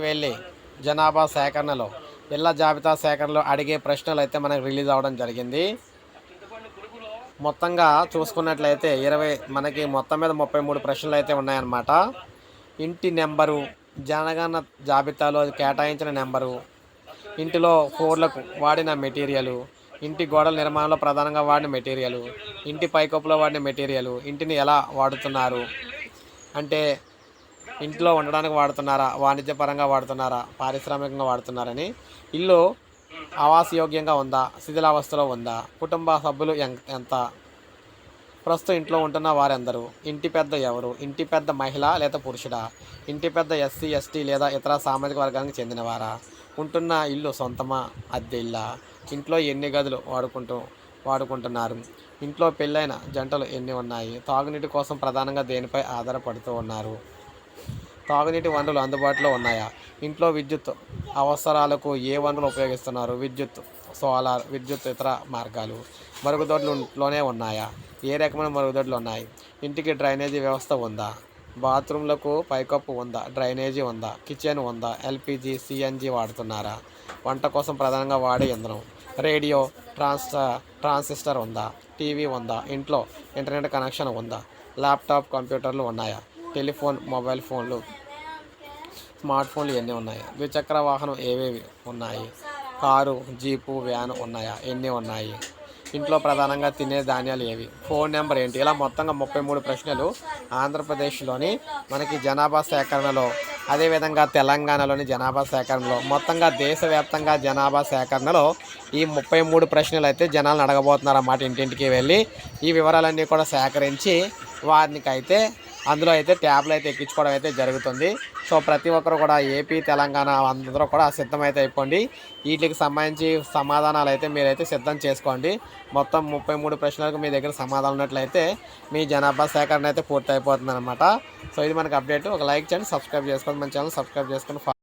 వెళ్ళి జనాభా సేకరణలో ఇళ్ల జాబితా సేకరణలో అడిగే ప్రశ్నలు అయితే మనకు రిలీజ్ అవ్వడం జరిగింది. మొత్తంగా చూసుకున్నట్లయితే మనకి మొత్తం మీద 33 ప్రశ్నలు అయితే ఉన్నాయన్నమాట. ఇంటి నెంబరు, జనగణన జాబితాలో కేటాయించిన నెంబరు, ఇంటిలో ఫోర్లకు వాడిన మెటీరియలు, ఇంటి గోడల నిర్మాణంలో ప్రధానంగా వాడిన మెటీరియలు, ఇంటి పైకప్పులో వాడిన మెటీరియలు, ఇంటిని ఎలా వాడుతున్నారు అంటే ఇంట్లో ఉండడానికి వాడుతున్నారా, వాణిజ్యపరంగా వాడుతున్నారా, పారిశ్రామికంగా వాడుతున్నారని, ఇల్లు ఆవాసయోగ్యంగా ఉందా, శిథిలావస్థలో ఉందా, కుటుంబ సభ్యులు ఎంత, ప్రస్తుతం ఇంట్లో ఉంటున్న వారెందరూ, ఇంటి పెద్ద ఎవరు, ఇంటి పెద్ద మహిళ లేదా పురుషుడా, ఇంటి పెద్ద ఎస్సీ ఎస్టీ లేదా ఇతర సామాజిక వర్గానికి చెందినవారా, ఉంటున్న ఇల్లు సొంతమా అద్దె ఇల్లా, ఇంట్లో ఎన్ని గదులు వాడుకుంటున్నారు, ఇంట్లో పెళ్ళైన జంటలు ఎన్ని ఉన్నాయి, తాగునీటి కోసం ప్రధానంగా దేనిపై ఆధారపడుతూ ఉన్నారు, తాగునీటి వనరులు అందుబాటులో ఉన్నాయా, ఇంట్లో విద్యుత్ అవసరాలకు ఏ వనరులు ఉపయోగిస్తున్నారు, విద్యుత్, సోలార్, విద్యుత్ ఇతర మార్గాలు, మరుగుదొడ్లులోనే ఉన్నాయా, ఏ రకమైన మరుగుదొడ్లు ఉన్నాయి, ఇంటికి డ్రైనేజీ వ్యవస్థ ఉందా, బాత్రూంలకు పైకప్పు ఉందా, డ్రైనేజీ ఉందా, కిచెన్ ఉందా, ఎల్పిజి సిఎన్జి వాడుతున్నారా, వంట కోసం ప్రధానంగా వాడే ఇంధనం, రేడియో ట్రాన్సిస్టర్ ఉందా, టీవీ ఉందా, ఇంట్లో ఇంటర్నెట్ కనెక్షన్ ఉందా, ల్యాప్టాప్ కంప్యూటర్లు ఉన్నాయా, టెలిఫోన్ మొబైల్ ఫోన్లు స్మార్ట్ ఫోన్లు ఎన్ని ఉన్నాయి, ద్విచక్ర వాహనం ఏవేవి ఉన్నాయి, కారు జీపు వ్యాన్ ఉన్నాయా, ఎన్ని ఉన్నాయి, ఇంట్లో ప్రధానంగా తినే ధాన్యాలు ఏవి, ఫోన్ నెంబర్ ఏంటి, ఇలా మొత్తంగా 33 ప్రశ్నలు ఆంధ్రప్రదేశ్లోని మనకి జనాభా సేకరణలో, అదేవిధంగా తెలంగాణలోని జనాభా సేకరణలో, మొత్తంగా దేశవ్యాప్తంగా జనాభా సేకరణలో ఈ 33 ప్రశ్నలు అయితే జనాలను అడగబోతున్నారు అన్నమాట. ఇంటింటికి వెళ్ళి ఈ వివరాలన్నీ కూడా సేకరించి వారికైతే అందులో అయితే ట్యాబ్లు అయితే ఎక్కించుకోవడం అయితే జరుగుతుంది. సో ప్రతి ఒక్కరు కూడా ఏపీ తెలంగాణ అందరూ కూడా సిద్ధమైతే అయిపోండి. వీటికి సంబంధించి సమాధానాలు అయితే మీరైతే సిద్ధం చేసుకోండి. మొత్తం 33 ప్రశ్నలకు మీ దగ్గర సమాధానం ఉన్నట్లయితే మీ జనాభా సేకరణ అయితే పూర్తి అయిపోతుంది అనమాట. సో ఇది మనకి అప్డేట్. ఒక లైక్ చేయండి, సబ్స్క్రైబ్ చేసుకోండి, మన ఛానల్ సబ్స్క్రైబ్ చేసుకొని